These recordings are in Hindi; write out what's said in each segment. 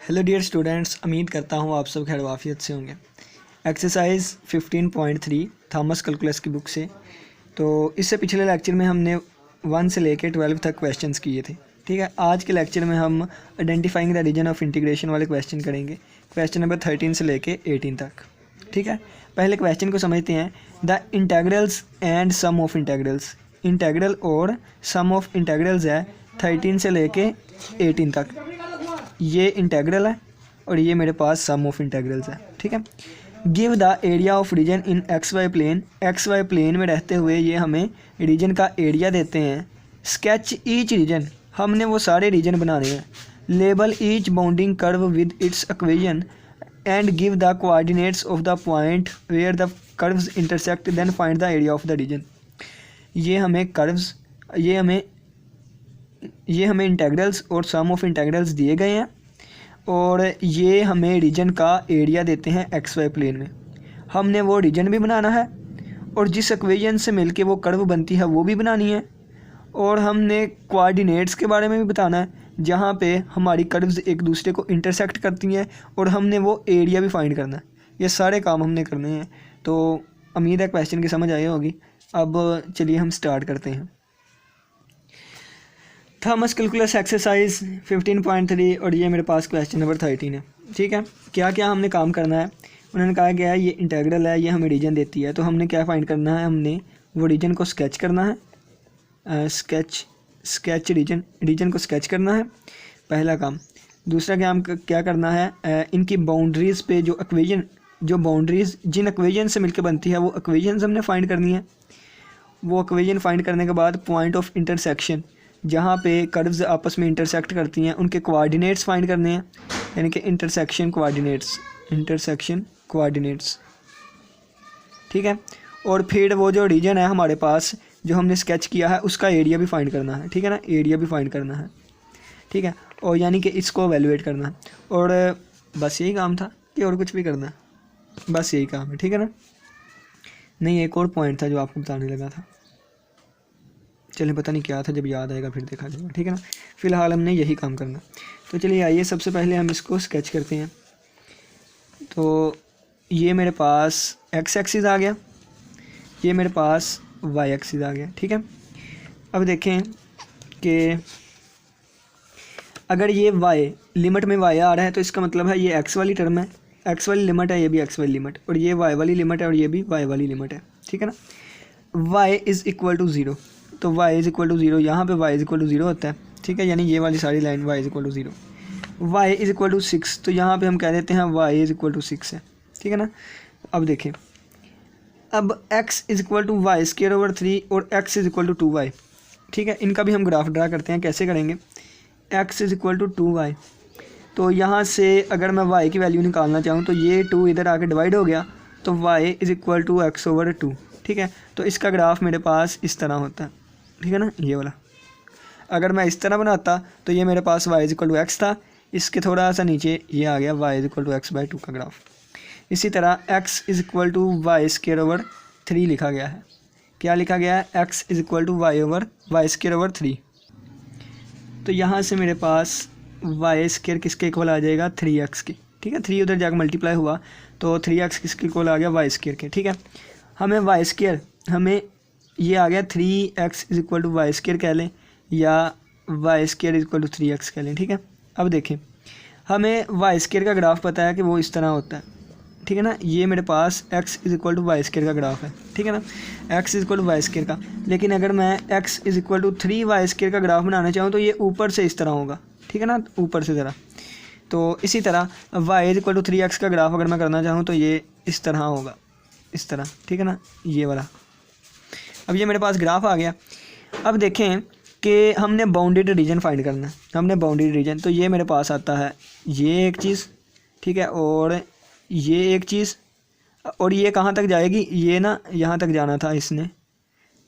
हेलो डियर स्टूडेंट्स, उम्मीद करता हूँ आप सब खैर वाफियत से होंगे। एक्सरसाइज 15.3 थॉमस कैलकुलस की बुक से। तो इससे पिछले लेक्चर में हमने 1 से लेकर 12 तक क्वेश्चंस किए थे। ठीक है, आज के लेक्चर में हम identifying the region of integration वाले क्वेश्चन करेंगे, क्वेश्चन नंबर 13 से लेकर 18 तक। ठीक है, पहले क्वेश्चन को समझते हैं। The integrals and sum of integrals, integral और सम ऑफ इंटेग्रल्स है 13 से लेके 18 तक। ये इंटेग्रल है और ये मेरे पास सम ऑफ इंटेग्रल्स है। ठीक है, give the area of region in x y plane, x y plane में रहते हुए ये हमें रीजन का एरिया देते हैं। स्केच ईच रीजन, हमने वो सारे रीजन बनाने हैं। Label each bounding curve with its equation and give the coordinates of the point where the curves intersect, then find the area of the region. ये हमें कर्व्स, ये हमें इंटेग्रल्स और सम ऑफ इंटेग्रल्स दिए गए हैं और ये हमें रीजन का एरिया देते हैं एक्स वाई प्लेन में। हमने वो रीजन भी बनाना है और जिस इक्वेशन से मिलके वो कर्व बनती है वो भी बनानी है, और हमने कोऑर्डिनेट्स के बारे में भी बताना है जहाँ पे हमारी कर्व्स एक दूसरे को इंटरसेक्ट करती हैं, और हमने वो एरिया भी फाइंड करना है। ये सारे काम हमने करने हैं। तो उम्मीद है क्वेश्चन की समझ आई होगी। अब चलिए हम स्टार्ट करते हैं। थॉमस कैलकुलस एक्सरसाइज 15.3 और ये मेरे पास क्वेश्चन नंबर 13 है। ठीक है, क्या क्या हमने काम करना है। उन्होंने कहा गया है ये इंटेग्रल है, ये हमें रीजन देती है, तो हमने क्या फाइंड करना है, हमने वो रीजन को स्केच करना है। स्केच रीजन को स्केच करना है, पहला काम। दूसरा काम क्या करना है, इनकी बाउंड्रीज़ पे जो इक्वेशन, जो बाउंड्रीज़ जिन इक्वेशन से मिलकर बनती है वो इक्वेशन हमने फाइंड करनी है। वो इक्वेशन फाइंड करने के बाद पॉइंट ऑफ इंटरसेक्शन, जहाँ पे कर्व्स आपस में इंटरसेक्ट करती हैं, उनके कोऑर्डिनेट्स फाइंड करने हैं, यानी कि इंटरसेक्शन कोऑर्डिनेट्स। ठीक है, और फिर वो जो रीजन है हमारे पास जो हमने स्केच किया है उसका एरिया भी फाइंड करना है। ठीक है ना, एरिया भी फाइंड करना है। ठीक है, और यानी कि इसको एवेलुएट करना है। और बस यही काम था कि और कुछ भी करना है, बस यही काम है। ठीक है ना, नहीं एक और पॉइंट था जो आपको बताने लगा था, चलिए पता नहीं क्या था, जब याद आएगा फिर देखा जाएगा। ठीक है ना, फिलहाल हमने यही काम करना। तो चलिए आइए सबसे पहले हम इसको स्केच करते हैं। तो ये मेरे पास एक्स एक्सिस आ गया, ये मेरे पास वाई एक्सिस आ गया। ठीक है, अब देखें कि अगर ये वाई लिमिट में वाई आ रहा है तो इसका मतलब है ये एक्स वाली टर्म है, एक्स वाली लिमिट है, ये भी एक्स वाली लिमिट, और ये वाई वाली लिमिट है और ये भी वाई वाली लिमिट है। ठीक है ना, वाई इज़ इक्वल टू 0, तो y इज़ इक्वल टू 0, यहाँ पे y इज़ इक्वल टू 0 होता है। ठीक है, यानी ये वाली सारी line y is equal to 0। y is equal to 6, तो यहाँ पे हम कह देते हैं y इज़ इक्वल टू 6 है। ठीक है ना, अब देखें, अब x is equal to y square over 3 और x is equal to 2y। ठीक है, इनका भी हम ग्राफ ड्रा करते हैं। कैसे करेंगे, x is equal to 2y, तो यहाँ से अगर मैं y की वैल्यू निकालना चाहूँ तो ये 2 इधर आके डिवाइड हो गया, तो y is equal to x over 2। ठीक है, तो इसका ग्राफ मेरे पास इस तरह होता है। ठीक है ना, ये वाला अगर मैं इस तरह बनाता तो ये मेरे पास y is equal to x था, इसके थोड़ा सा नीचे ये आ गया y is equal to x by 2 का ग्राफ। इसी तरह x is equal to y square over 3 लिखा गया है। क्या लिखा गया है, x is equal to y square over 3। तो यहाँ से मेरे पास वाई स्क्वायर किसके इक्वल आ जाएगा, 3x की। ठीक है, 3 उधर जाकर मल्टीप्लाई हुआ तो 3x किसके इक्वल आ गया, वाई स्क्वायर के। ठीक है, हमें वाई स्क्वायर, हमें ये आ गया 3x is equal to y square कह लें, या y square is equal to 3x कह लें। ठीक है, अब देखें, हमें वाई स्क्वायर का ग्राफ पता है कि वो इस तरह होता है। ठीक है ना, ये मेरे पास x is equal to y square का ग्राफ है। ठीक है ना, x is equal to y square का, लेकिन अगर मैं x is equal to 3 y square का ग्राफ बनाना चाहूँ तो ये ऊपर से इस तरह होगा। ठीक है ना, ऊपर से ज़रा। तो इसी तरह y is equal to 3x का ग्राफ अगर मैं करना चाहूँ तो ये इस तरह होगा, इस तरह। ठीक है ना, ये वाला। अब ये मेरे पास ग्राफ आ गया। अब देखें कि हमने बाउंडेड रीजन फाइंड करना है, हमने बाउंडेड रीजन, तो ये मेरे पास आता है ये एक चीज़। ठीक है, और ये एक चीज़, और ये कहाँ तक जाएगी, ये ना यहाँ तक जाना था इसने,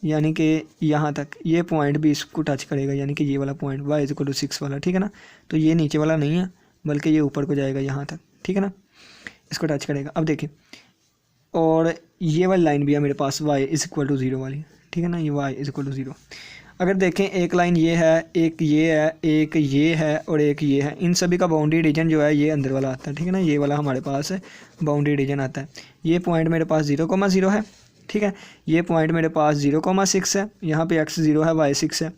यानी कि यहाँ तक ये पॉइंट भी इसको टच करेगा, यानी कि ये वाला point y is equal to 6 वाला। ठीक है ना, तो ये नीचे वाला नहीं है बल्कि ये ऊपर को जाएगा यहाँ तक। ठीक है ना, इसको टच करेगा। अब देखिए, और ये वाली लाइन भी है मेरे पास y इज़ इक्वल टू 0 वाली। ठीक है ना, ये y इज़ इक्वल टू 0। अगर देखें एक लाइन ये है, एक ये है, एक ये है और एक ये है, इन सभी का बाउंड्री रीजन जो है ये अंदर वाला आता है, ठीक है ना, ये वाला हमारे पास बाउंड्री रीजन आता है। ये पॉइंट मेरे पास 0,0 है, ठीक है, ये पॉइंट मेरे पास 0,6 है, यहाँ पे x 0 है, y 6 है,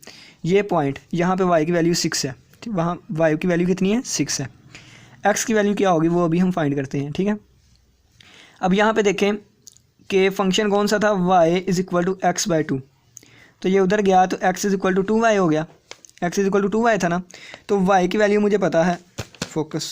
ये पॉइंट यहाँ पे y की वैल्यू 6 है, वहाँ y की वैल्यू कितनी है, 6 है। x की वैल्यू क्या होगी वो अभी हम फाइंड करते हैं, ठीक है। अब यहाँ पे देखें कि फंक्शन कौन सा था, y is equal to x by 2, तो ये उधर गया तो x is equal to 2y हो गया, x is equal to 2y था ना, तो y की वैल्यू मुझे पता है, फोकस,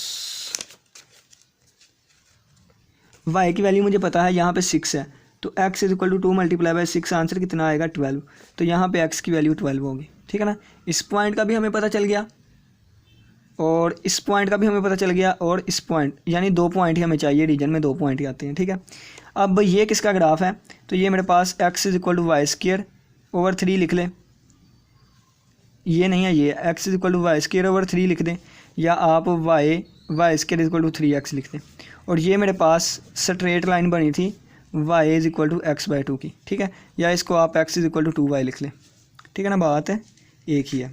y की वैल्यू मुझे पता है यहाँ पे 6 है, तो x is equal to 2 multiply by 6, answer कितना आएगा 12, तो यहाँ पे x की वैल्यू 12 होगी, ठीक है ना। इस पॉइंट का भी हमें पता चल गया और इस पॉइंट का भी हमें पता चल गया, और इस पॉइंट, यानी 2 पॉइंट ही हमें चाहिए, रीजन में 2 पॉइंट ही आते हैं, ठीक है। अब ये किसका ग्राफ है, तो ये मेरे पास x is equal to y square over 3 लिख लें, ये नहीं है, ये x is equal to y square over 3 लिख दें, या आप y square is equal to 3x लिख दें, और ये मेरे पास स्ट्रेट लाइन बनी थी y is equal to x by 2 की, ठीक है, या इसको आप x is equal to 2y लिख लें, ठीक है ना, बात है एक ही है,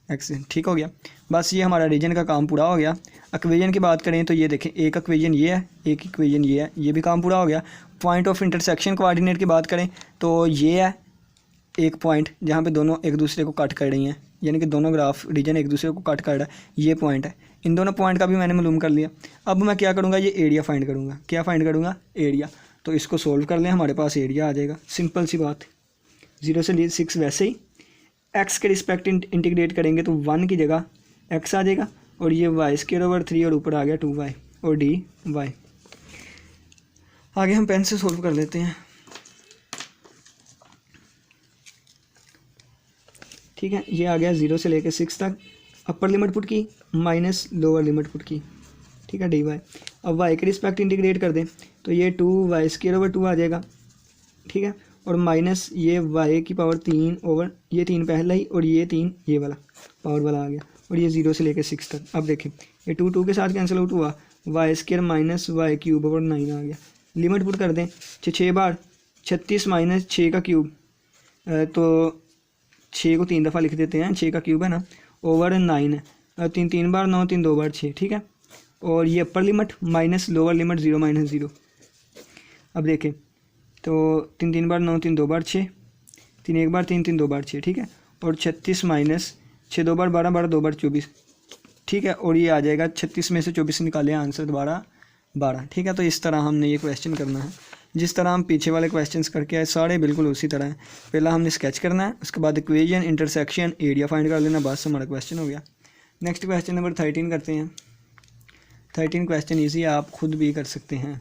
x, ठीक हो गया। बस ये हमारा रीजन का काम पूरा हो गया। इक्वेशन की बात करें तो ये देखें, एक इक्वेशन ये है, एक इक्वेशन ये है, ये भी काम पूरा हो गया। पॉइंट ऑफ इंटरसेक्शन कोऑर्डिनेट की बात करें तो ये है एक पॉइंट जहाँ पे दोनों एक दूसरे को कट कर रही हैं, यानी कि दोनों ग्राफ रीजन एक दूसरे को कट कर रहा है, ये पॉइंट है। इन दोनों पॉइंट का भी मैंने मालूम कर लिया। अब मैं क्या करूँगा, ये एरिया फाइंड करूँगा। क्या फाइंड करूँगा, एरिया। तो इसको सोल्व कर लें, हमारे पास एरिया आ जाएगा, सिंपल सी बात। 0 से 6 वैसे ही एक्स के रिस्पेक्ट इंटीग्रेट करेंगे तो 1 की जगह एक्स आ जाएगा, और ये वाई स्क्वायर ओवर 3 और ऊपर आ गया 2y और dy। आगे हम पेन से सोल्व कर लेते हैं, ठीक है। ये आ गया 0 से लेकर 6 तक, अपर लिमिट पुट की माइनस लोअर लिमिट पुट की, ठीक है, dy। अब y के रिस्पेक्ट इंटीग्रेट कर दें तो ये 2y स्क्वायर ओवर 2 आ जाएगा, ठीक है, और माइनस ये y की पावर 3 ओवर ये 3 पहला ही, और ये 3 ये वाला पावर वाला आ गया, और ये 0 से लेकर 6 तक। अब देखें ये 2 के साथ कैंसिल आउट हुआ, y square minus y cube over 9 आ गया। लिमिट पुट कर दें 6 बार 36 माइनस 6 का क्यूब, तो 6 को 3 दफ़ा लिख देते हैं, 6 का क्यूब है ना, ओवर 9 है, 3 बार 9, 3 2 बार 6, ठीक है। और ये upper limit minus lower limit 0 minus 0। अब देखें तो 3 बार 9, 3 2 बार 6, 3 1 बार 3, 3 2 बार 6, ठीक है, और 36 माइनस 6 2 बार 12, 12 2 बार 24, ठीक है, और ये आ जाएगा 36 में से 24 निकालें, आंसर दोबारा 12, ठीक है। तो इस तरह हमने ये क्वेश्चन करना है, जिस तरह हम पीछे वाले क्वेश्चंस करके आए सारे बिल्कुल उसी तरह है। पहला हमने स्केच करना है, उसके बाद इक्वेशन, इंटरसेक्शन, एरिया फाइंड कर लेना, बस हमारा क्वेश्चन हो गया। नेक्स्ट क्वेश्चन नंबर 13 करते हैं। 13 क्वेश्चन ईजी, आप खुद भी कर सकते हैं।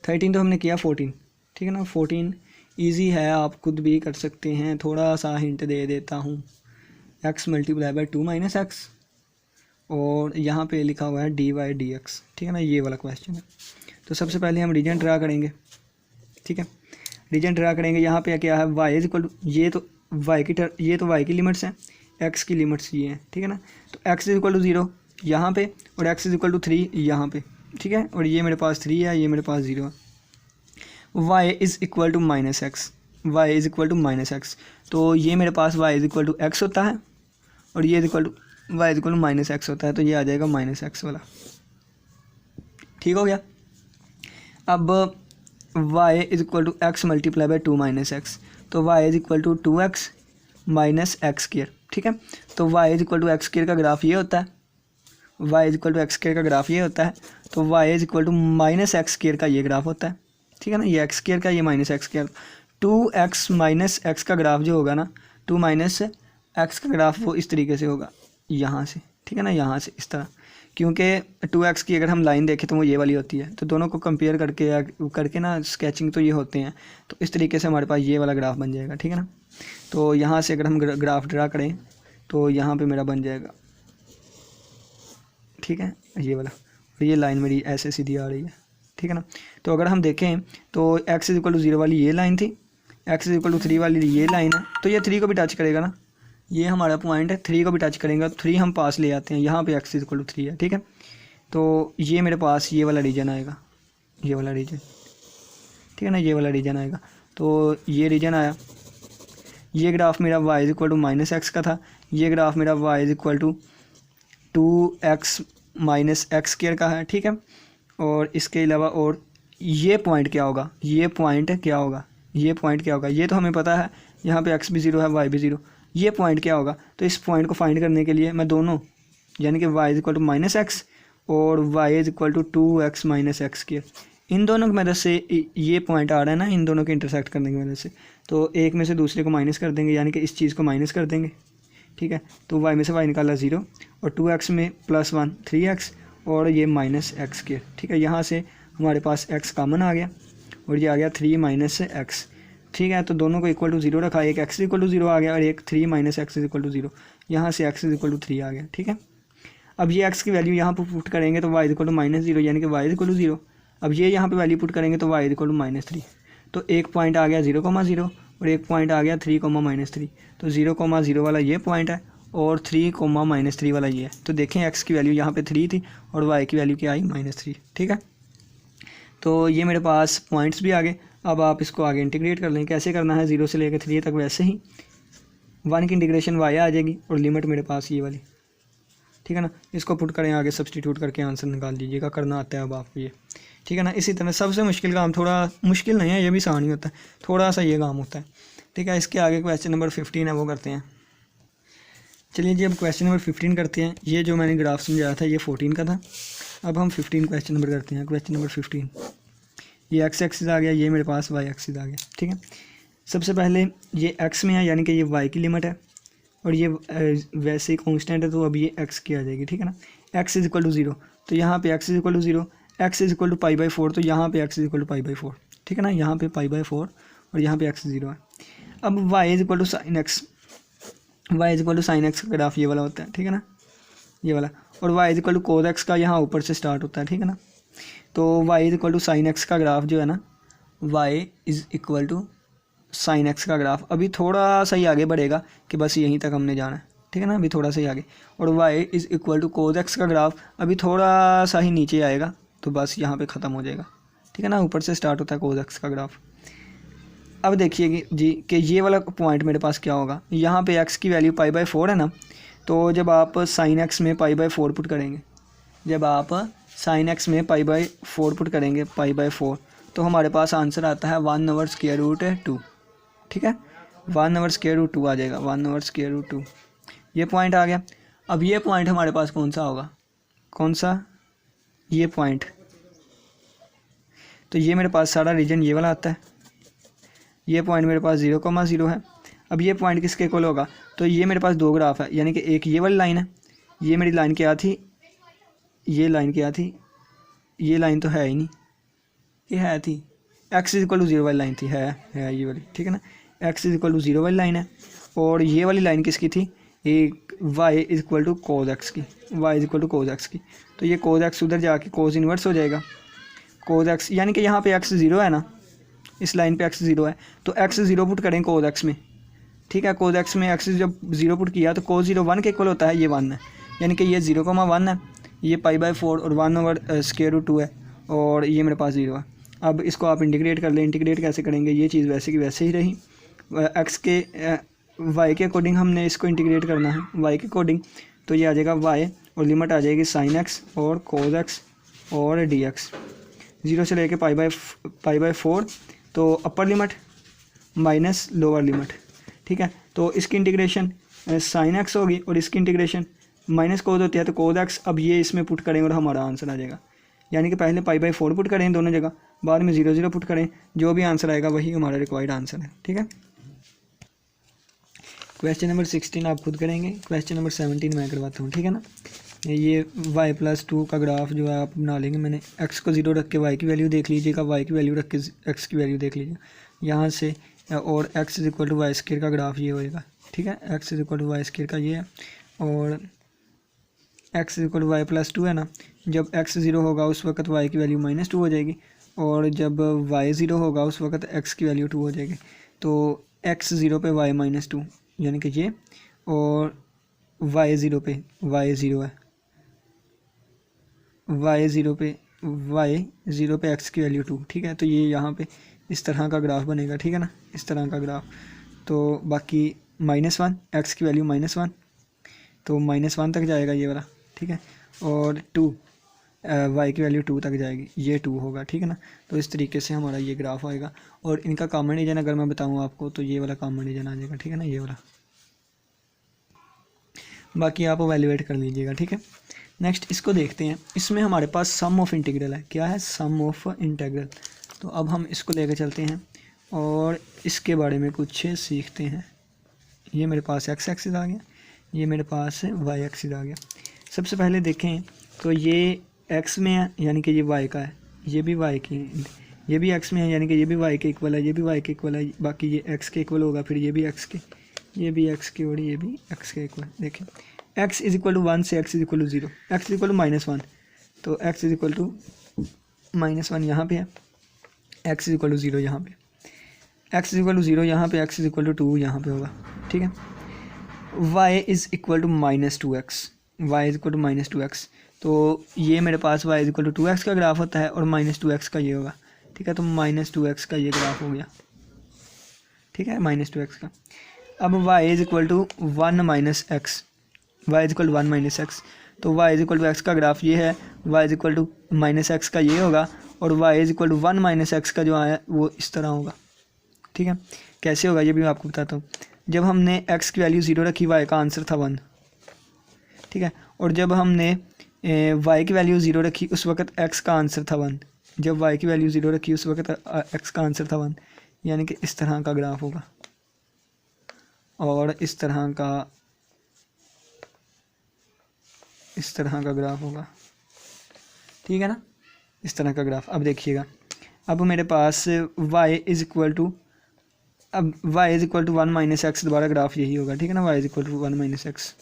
13 तो हमने किया, 14, ठीक है ना, 14 ईजी है, आप खुद भी कर सकते हैं। थोड़ा सा हिंट दे देता हूँ, x multiply by 2 minus x, और यहाँ पे लिखा हुआ है dy dx, ठीक है ना, ये वाला क्वेश्चन है। तो सबसे पहले हम रीजन ड्रा करेंगे, ठीक है, रीजन ड्रा करेंगे। यहाँ पे क्या है, y इज इक्वल टू, ये तो y की लिमिट्स हैं, x की लिमिट्स ये हैं, ठीक है ना। तो x इज इक्वल टू 0 यहाँ पे, और x इज इक्वल टू 3 यहाँ पे, ठीक है, और ये मेरे पास 3 है, ये मेरे पास 0 है। y is equal to minus x, y is equal to minus x, तो ये मेरे पास y is equal to x होता है, और ये is equal to y is equal to minus x होता है, तो ये आ जाएगा माइनस एक्स वाला, ठीक हो गया। अब y is equal to x multiply by 2 minus x, तो y is equal to 2x minus x square, ठीक है। तो y is equal to x square का ग्राफ ये होता है, y is equal to x square का ग्राफ ये होता है, तो y is equal to minus x square का ये ग्राफ होता है, ठीक है ना, ये एक्स स्क्वायर का, ये minus x square. 2x minus x का ग्राफ जो होगा ना, 2 माइनस एक्स का ग्राफ वो इस तरीके से होगा, यहाँ से, ठीक है ना, यहाँ से इस तरह, क्योंकि 2x की अगर हम लाइन देखें तो वो ये वाली होती है, तो दोनों को कंपेयर करके ना स्केचिंग तो ये होते हैं, तो इस तरीके से हमारे पास ये वाला ग्राफ बन जाएगा, ठीक है ना। तो यहाँ से अगर हम ग्राफ ड्रा करें तो यहाँ पे मेरा बन जाएगा, ठीक है, ये वाला, और ये लाइन मेरी ऐसे सीधी आ रही है, ठीक है ना। तो अगर हम देखें तो x इज इक्वल टू 0 वाली ये लाइन थी, x इज इक्वल टू 3 वाली ये लाइन है, तो ये 3 को भी टच करेगा ना, ये हमारा पॉइंट है, 3 को भी टच करेंगे, 3 हम पास ले आते हैं, यहाँ पे x इज इक्वल टू 3 है, ठीक है। तो ये मेरे पास ये वाला रीजन आएगा, ये वाला रीजन, ठीक है ना, ये वाला रीजन आएगा। तो ये रीजन आया, ये ग्राफ मेरा y is equal to minus x का था, ये ग्राफ मेरा y is equal to 2x minus x square का है, ठीक है। और इसके अलावा और ये पॉइंट क्या होगा, ये पॉइंट क्या होगा, ये पॉइंट क्या होगा, ये तो हमें पता है, यहाँ पे x भी 0 है y भी 0, ये पॉइंट क्या होगा। तो इस पॉइंट को फाइंड करने के लिए मैं दोनों यानी कि y is equal to minus x और y is equal to 2x minus x square, इन दोनों की मदद से ये पॉइंट आ रहा है ना, इन दोनों के इंटरसेक्ट करने की मदद से, तो एक में से दूसरे को माइनस कर देंगे, यानी कि इस चीज़ को माइनस कर देंगे, ठीक है। तो y में से y निकाला 0 और 2x में +1 3x और ये माइनस एक्स स्क्वायर, ठीक है। यहाँ से हमारे पास x कॉमन आ गया और ये आ गया 3 माइनस एक्स, ठीक है। तो दोनों को इक्वल टू 0 रखा, एक x इक्वल टू 0 आ गया और एक 3 माइनस एक्स इक्वल टू 0, यहाँ से x इक्वल टू 3 आ गया, ठीक है। अब ये x की वैल्यू यहाँ पर पुट करेंगे तो y इक्वल टू -0 यानी कि y इक्वल टू 0। अब ये यहाँ पे वैल्यू पुट करेंगे तो y इक्वल टू -3। तो एक पॉइंट आ गया 0,0 और एक पॉइंट आ गया 3,-3। तो 0,0 वाला ये पॉइंट है और 3,-3 वाला ये है। तो देखें x की वैल्यू यहाँ पे 3 थी और y की वैल्यू क्या आई -3, ठीक है। तो ये मेरे पास पॉइंट्स भी आ गए। अब आप इसको आगे इंटीग्रेट कर लें, कैसे करना है, 0 से लेकर 3 तक वैसे ही 1 की इंटीग्रेशन y आ जाएगी और लिमिट मेरे पास ये वाली, ठीक है ना। इसको पुट करें आगे, सब्सटीट्यूट करके आंसर निकाल दीजिएगा, करना आता है अब आपको ये, ठीक है ना। इसी तरह सबसे मुश्किल काम, थोड़ा मुश्किल नहीं है, ये भी आसान ही होता है, थोड़ा सा ये काम होता है, ठीक है। इसके आगे क्वेश्चन नंबर 15 है, वो करते हैं। चलिए जी, अब क्वेश्चन नंबर 15 करते हैं। ये जो मैंने ग्राफ समझाया था ये 14 का था, अब हम 15 क्वेश्चन नंबर करते हैं। क्वेश्चन नंबर 15, ये एक्स एक्सिस आ गया, ये मेरे पास वाई एक्सिस आ गया, ठीक है। सबसे पहले ये एक्स में है यानी कि ये वाई की लिमिट है और ये वैसे ही कॉन्स्टेंट है, तो अब ये एक्स की आ जाएगी, ठीक है ना। एक्स इज इक्वल टू 0, तो यहाँ पे x is equal to 0, x is equal to π/4, तो यहाँ पे एक्स इज इक्वल टू π/4, ठीक है ना। यहाँ पे π/4 और यहाँ पे एक्स 0 है। अब y is equal to sine x, y is equal to sine x का ग्राफ ये वाला होता है, ठीक है ना, ये वाला। और y is equal to cos x का यहाँ ऊपर से स्टार्ट होता है, ठीक है ना। तो y is equal to sine x का ग्राफ जो है ना, y is equal to sine x का ग्राफ अभी थोड़ा सा ही आगे बढ़ेगा कि बस यहीं तक हमने जाना है, ठीक है ना, अभी थोड़ा सा ही आगे। और y is equal to cos x का ग्राफ अभी थोड़ा सा ही नीचे आएगा, तो बस यहाँ पे ख़त्म हो जाएगा, ठीक है ना। ऊपर से स्टार्ट होता है कोस एक्स का ग्राफ। अब देखिए जी कि ये वाला पॉइंट मेरे पास क्या होगा, यहाँ पे एक्स की वैल्यू π/4 है ना, तो जब आप साइन एक्स में π/4 पुट करेंगे, जब आप साइन एक्स में π/4 पुट करेंगे, π/4, तो हमारे पास आंसर आता है 1/√2, ठीक है। 1/√2 आ जाएगा, 1/√2, ये पॉइंट आ गया। अब ये पॉइंट हमारे पास कौन सा होगा, कौन सा, ये पॉइंट। तो ये मेरे पास सारा रीजन ये वाला आता है, ये पॉइंट मेरे पास 0,0 है। अब ये पॉइंट किसके इक्वल होगा, तो ये मेरे पास दो ग्राफ है, यानी कि एक ये वाली लाइन है, ये मेरी लाइन क्या थी, ये लाइन क्या थी, ये लाइन तो है ही नहीं, ये है थी x इज इक्वल टू 0 वाली लाइन थी, है ये वाली, ठीक है ना। x इज इक्वल टू 0 वाली लाइन है और ये वाली लाइन किसकी थी, एक y is equal to cos x की, y is equal to cos x की। तो ये कोस एक्स उधर जाके कोस इन्वर्स हो जाएगा, कोस एक्स, यानी कि यहाँ पे x 0 है ना, इस लाइन पे x 0 है, तो x 0 पुट करें कोस एक्स में, ठीक है। कोस एक्स में x जब 0 पुट किया तो कोस 0 1 के इक्वल होता है, ये 1 है, यानी कि ये 0,1 है, ये π/4 और 1/√2 है और ये मेरे पास 0 है। अब इसको आप इंटीग्रेट कर लें, इंटीग्रेट कैसे करेंगे, ये चीज़ वैसे की वैसे ही रही, एक्स के वाई के अकॉर्डिंग हमने इसको इंटीग्रेट करना है, वाई के अकॉर्डिंग, तो ये आ जाएगा वाई और लिमिट आ जाएगी साइन एक्स और कोस एक्स और डी एक्स, 0 से लेके π/4, तो upper limit minus lower limit, ठीक है। तो इसकी इंटीग्रेशन साइन एक्स होगी और इसकी इंटीग्रेशन माइनस कोस होती है, तो कोस एक्स, अब ये इसमें पुट करेंगे और हमारा आंसर आ जाएगा, यानी कि पहले π/4 पुट करें दोनों जगह, बाद में 0 0 पुट करें, जो भी आंसर आएगा वही हमारा रिक्वायर्ड आंसर है, ठीक है। क्वेश्चन नंबर 16 आप खुद करेंगे, क्वेश्चन नंबर 17 मैं करवाता हूँ, ठीक है ना। ये y+2 का ग्राफ जो है आप बना लेंगे। मैंने x को 0 रख के y की वैल्यू देख लीजिएगा, y की वैल्यू रख के x की वैल्यू देख लीजिए यहाँ से, और x is equal to y square का ग्राफ ये होएगा, ठीक है। x is equal to y square का ये है और x is equal to y+2 है ना, जब x 0 होगा उस वक्त y की वैल्यू -2 हो जाएगी और जब y 0 होगा उस वक्त x की वैल्यू 2 हो जाएगी। तो x 0 पे y -2 यानी कि ये, और y 0 पे y 0 है, y 0 पे x की वैल्यू 2, ठीक है। तो ये यहाँ पे इस तरह का ग्राफ बनेगा, ठीक है ना, इस तरह का ग्राफ। तो बाकी -1, एक्स की वैल्यू -1, तो -1 तक जाएगा ये वाला, ठीक है। और 2 वाई की वैल्यू 2 तक जाएगी, ये 2 होगा, ठीक है ना। तो इस तरीके से हमारा ये ग्राफ आएगा। और इनका कॉमन रीजन अगर मैं बताऊँ आपको तो ये वाला कॉमन रीजन आ जाएगा, ठीक है ना, ये वाला। बाकी आप वैल्यूएट कर लीजिएगा, ठीक है। नेक्स्ट इसको देखते हैं। इसमें हमारे पास सम ऑफ इंटीग्रल है। क्या है? सम ऑफ इंटीग्रल। तो अब हम इसको लेकर चलते हैं और इसके बारे में कुछ सीखते हैं। ये मेरे पास एक्स एक्सिस आ गया, ये मेरे पास वाई एक्सिस आ गया। सबसे पहले देखें तो ये एक्स में है यानी कि ये वाई का है, ये भी वाई की है, ये भी एक्स में है यानी कि ये भी वाई के इक्वल है, ये भी वाई के इक्वल है, बाकी ये एक्स के इक्वल होगा, फिर ये भी एक्स के, ये भी एक्स के और ये भी एक्स के इक्वल। देखें x इज इक्वल टू 1 से x is equal to 0, x is equal to -1, तो x इज इक्वल टू -1 यहाँ पे है, x इज इक्वल टू 0 यहाँ पे, x इज इक्वल टू 0 यहाँ पे, x इज इक्वल टू 2 यहाँ पे होगा, ठीक है। y is equal to -2x, y is equal to -2x, तो ये मेरे पास y is equal to 2x का ग्राफ होता है और -2x का ये होगा, ठीक है। तो -2x का ये ग्राफ हो गया, ठीक है, -2x का। अब y is equal to 1 - x, y is equal to 1 - x, तो y is equal to x का ग्राफ ये है, y is equal to -x का ये होगा और y is equal to 1 - x का जो आया वो इस तरह होगा, ठीक है। कैसे होगा ये भी मैं आपको बताता हूँ। जब हमने x की वैल्यू 0 रखी, y का आंसर था 1, ठीक है। और जब हमने y की वैल्यू 0 रखी उस वक्त x का आंसर था 1, जब y की वैल्यू 0 रखी उस वक्त x का आंसर था 1, यानी कि इस तरह का ग्राफ होगा और इस तरह का ग्राफ होगा, ठीक है ना, इस तरह का ग्राफ। अब देखिएगा, अब मेरे पास y is equal to 1 - x, दोबारा ग्राफ यही होगा, ठीक है ना, y is equal to 1 - x।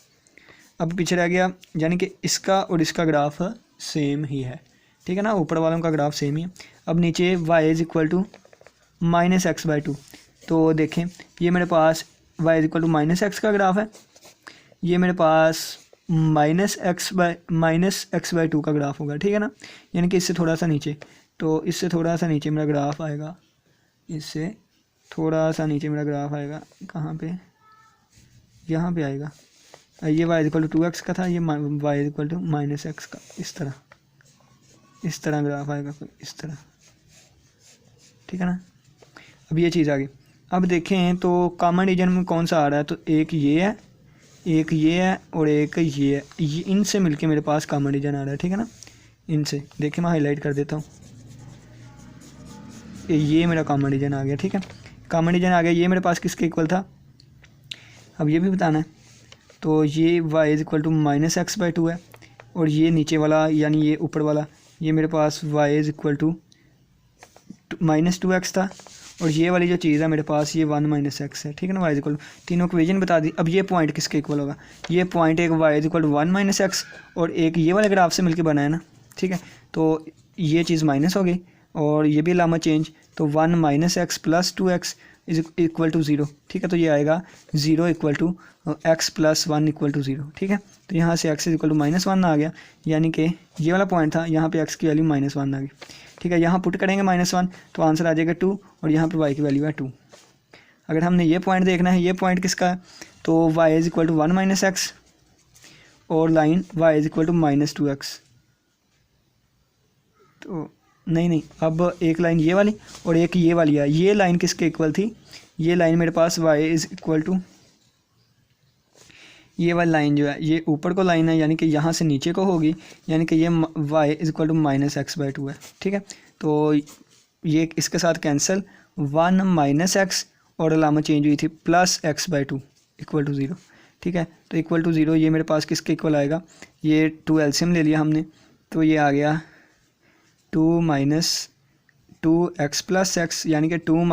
अब पीछे रह गया, यानी कि इसका और इसका ग्राफ सेम ही है, ठीक है ना, ऊपर वालों का ग्राफ सेम ही है। अब नीचे y is equal to -x/2, तो देखें ये मेरे पास y is equal to -x का ग्राफ है, ये मेरे पास -x/2 का ग्राफ होगा, ठीक है ना, यानी कि इससे थोड़ा सा नीचे, तो इससे थोड़ा सा नीचे मेरा ग्राफ आएगा, इससे थोड़ा सा नीचे मेरा ग्राफ आएगा, कहाँ पे, यहाँ पे आएगा। ये y is equal to 2x का था, ये y is equal to -x का, इस तरह ग्राफ आएगा कोई इस तरह, ठीक है ना। अब ये चीज़ आ गई। अब देखें तो कॉमन रीजन में कौन सा आ रहा है, तो एक ये है, एक ये है और एक ये है, ये इनसे मिलके मेरे पास कॉमन रीजन आ रहा है, ठीक है ना। इनसे देखिए मैं हाईलाइट कर देता हूँ, ये मेरा कॉमन रीजन आ गया, ठीक है, कॉमन रीजन आ गया। ये मेरे पास किसके इक्वल था, अब ये भी बताना है। तो ये y is equal to -x/2 है और ये नीचे वाला यानी ये ऊपर वाला ये मेरे पास y is equal to -2x था और ये वाली जो चीज़ है मेरे पास ये 1 - x है, ठीक है ना। y इज इक्वल तीनों इक्वेशन बता दी। अब ये पॉइंट किसके इक्वल होगा, ये पॉइंट एक y is equal to 1 - x और एक ये वाले ग्राफ से मिलके बना है ना, ठीक है। तो ये चीज़ माइनस हो गई और ये भी अलामा चेंज, तो 1 - x + 2x is equal to 0, ठीक है। तो ये आएगा 0 equal to x + 1 equal to 0, ठीक है। तो यहाँ से x इज इक्वल टू -1 आ गया, यानी कि ये वाला पॉइंट था, यहाँ पे x की वैल्यू -1 आ गई, ठीक है। यहाँ पुट करेंगे -1 तो आंसर आ जाएगा 2 और यहाँ पे y की वैल्यू है 2। अगर हमने ये पॉइंट देखना है, ये पॉइंट किसका है, तो y is equal to 1 - x और line y is equal to -2x। तो नहीं, अब एक लाइन ये वाली और एक ये वाली है, ये लाइन किसके इक्वल थी, ये लाइन मेरे पास y इज इक्वल टू, ये वाली लाइन जो है ये ऊपर को लाइन है यानी कि यहाँ से नीचे को होगी, यानी कि ये y is equal to -x/2 है, ठीक है। तो ये इसके साथ कैंसिल, 1 - x और अलामा चेंज हुई थी +x/2 इक्वल टू 0, ठीक है। तो इक्वल टू 0 ये मेरे पास किसके इक्वल आएगा, ये 2 एलसीएम ले लिया हमने, तो ये आ गया 2 - 2x + x यानी कि 2 -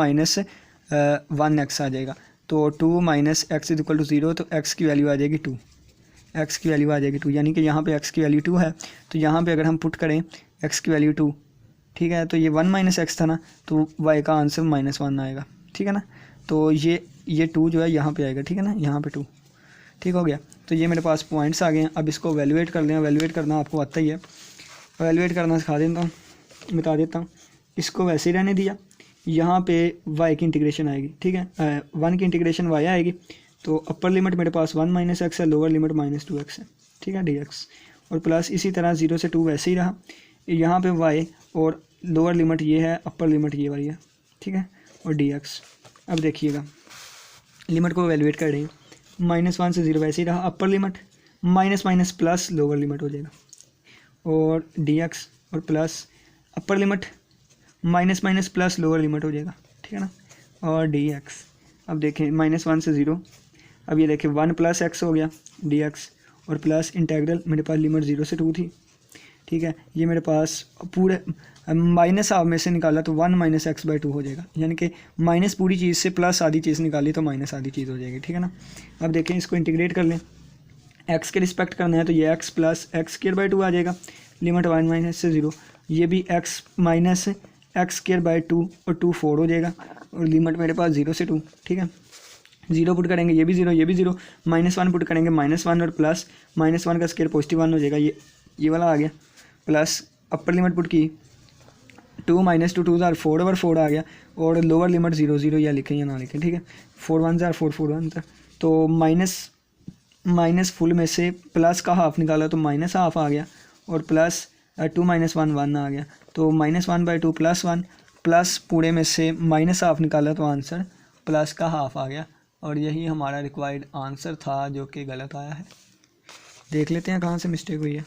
1x आ जाएगा। तो 2 - x इज इक्वल टू 0, तो x की वैल्यू आ जाएगी 2, x की वैल्यू आ जाएगी 2, यानी कि यहाँ पे x की वैल्यू 2 है, तो यहाँ पे अगर हम पुट करें x की वैल्यू 2, ठीक है, तो ये 1 - x था ना, तो y का आंसर -1 आएगा, ठीक है ना। तो ये 2 जो है यहाँ पे आएगा, ठीक है ना, यहाँ पे 2, ठीक हो गया। तो ये मेरे पास पॉइंट्स आ गए हैं। अब इसको वैल्यूएट कर लें, वैल्यूएट करना आपको आता ही है, वैल्यूएट करना सिखा देता हूँ, बता देता हूँ। इसको वैसे ही रहने दिया, यहाँ पे y की इंटीग्रेशन आएगी, ठीक है, 1 की इंटीग्रेशन y आएगी। तो अपर लिमिट मेरे पास 1 - x है, लोअर लिमिट -2x है, ठीक है, dx। और प्लस इसी तरह 0 से 2 वैसे ही रहा, यहाँ पे y और लोअर लिमिट ये है, अपर लिमिट ये वाली है, ठीक है, और dx। अब देखिएगा लिमिट को वैल्यूएट कर रहे हैं, -1 से 0 वैसे ही रहा, upper limit minus minus plus lower limit हो जाएगा, और dx और plus upper limit minus minus plus lower limit हो जाएगा, ठीक है ना, और dx। अब देखें -1 से 0, अब ये देखें 1 + x हो गया dx, और प्लस इंटेग्रल मेरे पास लिमिट 0 से 2 थी, ठीक है, ये मेरे पास पूरे माइनस हाफ में से निकाला तो 1 - x/2 हो जाएगा, यानी कि माइनस पूरी चीज़ से प्लस आधी चीज़ निकाली तो माइनस आधी चीज़ हो जाएगी, ठीक है ना। अब देखें इसको इंटीग्रेट कर लें, x के रिस्पेक्ट करना है तो ये x + x² 2 आ जाएगा, लिमिट 1 - से 0, ये भी x - x² 2 और 2 4 हो जाएगा, और लिमिट मेरे पास 0 से 2, ठीक है, 0 पुट करेंगे ये भी 0, ये भी 0, -1 पुट करेंगे -1 और प्लस -1 का स्क्वायर +1 हो जाएगा, ये वाला आ गया, प्लस अपर लिमिट पुट की 2 - 2 2 ज़ार 4/4 आ गया, और लोअर लिमिट 0 0 या लिखें या ना लिखें, ठीक है, 4 1 ज़ार 4 4 1 ज़ार, तो माइनस फुल में से प्लस का हाफ निकाला तो -हाफ आ गया, और प्लस 2 - 1 1 आ गया, तो -1/2 +1, प्लस पूरे में से -हाफ निकाला तो आंसर प्लस का हाफ आ गया, और यही हमारा रिक्वायर्ड आंसर था जो कि गलत आया है। देख लेते हैं कहाँ से मिस्टेक हुई है।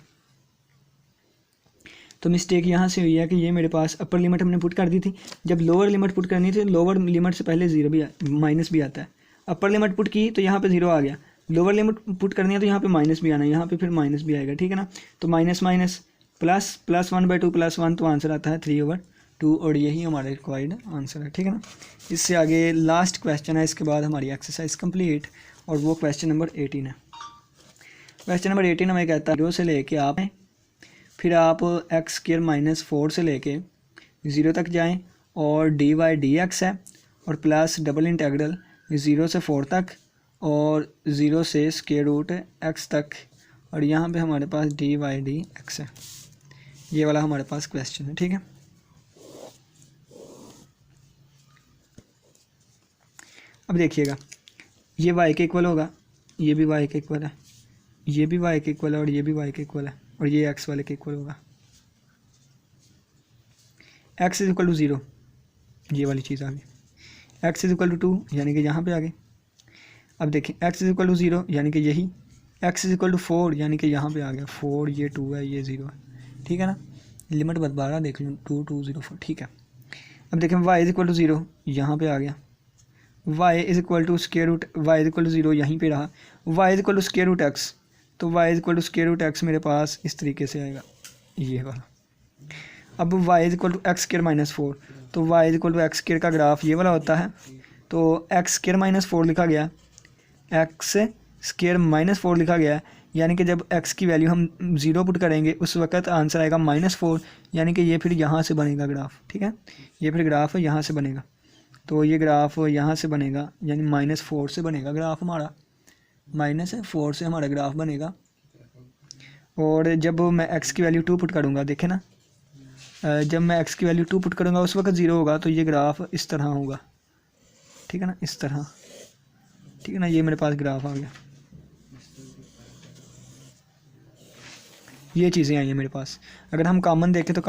तो मिस्टेक यहाँ से हुई है कि ये मेरे पास अपर लिमिट हमने पुट कर दी थी, जब लोअर लिमिट पुट करनी थी लोअर लिमिट से पहले 0 भी माइनस भी आता है, अपर लिमिट पुट की तो यहाँ पे 0 आ गया, लोअर लिमिट पुट करनी है तो यहाँ पे माइनस भी आना है, यहाँ पे फिर माइनस भी आएगा, ठीक है ना, तो माइनस माइनस प्लस +1/2 +1, तो आंसर आता है 3/2, और यही हमारा रिक्वायर्ड आंसर है, ठीक है ना। इससे आगे लास्ट क्वेश्चन है, इसके बाद हमारी एक्सरसाइज कंप्लीट, और वो क्वेश्चन नंबर 18 है। क्वेश्चन नंबर 18 हमें कहता है 0 से लेके आप फिर आप x² - 4 से लेके 0 तक जाएं, और dy/dx है, और प्लस डबल इंटेग्रल 0 से 4 तक, और 0 से √x तक, और यहाँ पे हमारे पास dy/dx है, ये वाला हमारे पास क्वेश्चन है, ठीक है। अब देखिएगा ये y के इक्वल होगा, ये भी y के इक्वल है, ये भी y के इक्वल है, और ये भी y के इक्वल है, और ये x वाले के इक्वल होगा, x = 0, ये वाली चीज़ आ गई, x = 2 यानी कि यहाँ पे आ गई। अब देखें x = 0 यानी कि यही, x = 4 यानी कि यहाँ पे आ गया 4, ये 2 है, ये 0 है, ठीक है ना, लिमिट दोबारा देख लूँ 2 2 0 4, ठीक है। अब देखें y = 0 यहाँ पे आ गया, y = 0 यहीं पे रहा, y = √x, तो y = मेरे पास इस तरीके से आएगा, ये वाला। अब y = x² - 4, तो y = x² का ग्राफ ये वाला होता है, तो x² - 4 लिखा गया, x² - 4 लिखा गया, यानी कि जब x की वैल्यू हम 0 पुट करेंगे उस वक्त आंसर आएगा -4, यानी कि ये फिर यहाँ से बनेगा ग्राफ, ठीक है, ये फिर ग्राफ यहाँ से बनेगा, तो ये ग्राफ यहाँ से बनेगा, यानी -4 से बनेगा ग्राफ हमारा, -4 से हमारा ग्राफ बनेगा। और जब मैं x की वैल्यू 2 पुट करूँगा, देखें ना, जब मैं x की वैल्यू 2 पुट करूँगा उस वक्त 0 होगा, तो ये ग्राफ इस तरह होगा, ठीक है ना, इस तरह, ठीक है ना, ये मेरे पास ग्राफ आ गया, ये चीज़ें आई हैं मेरे पास। अगर हम कॉमन देखें तो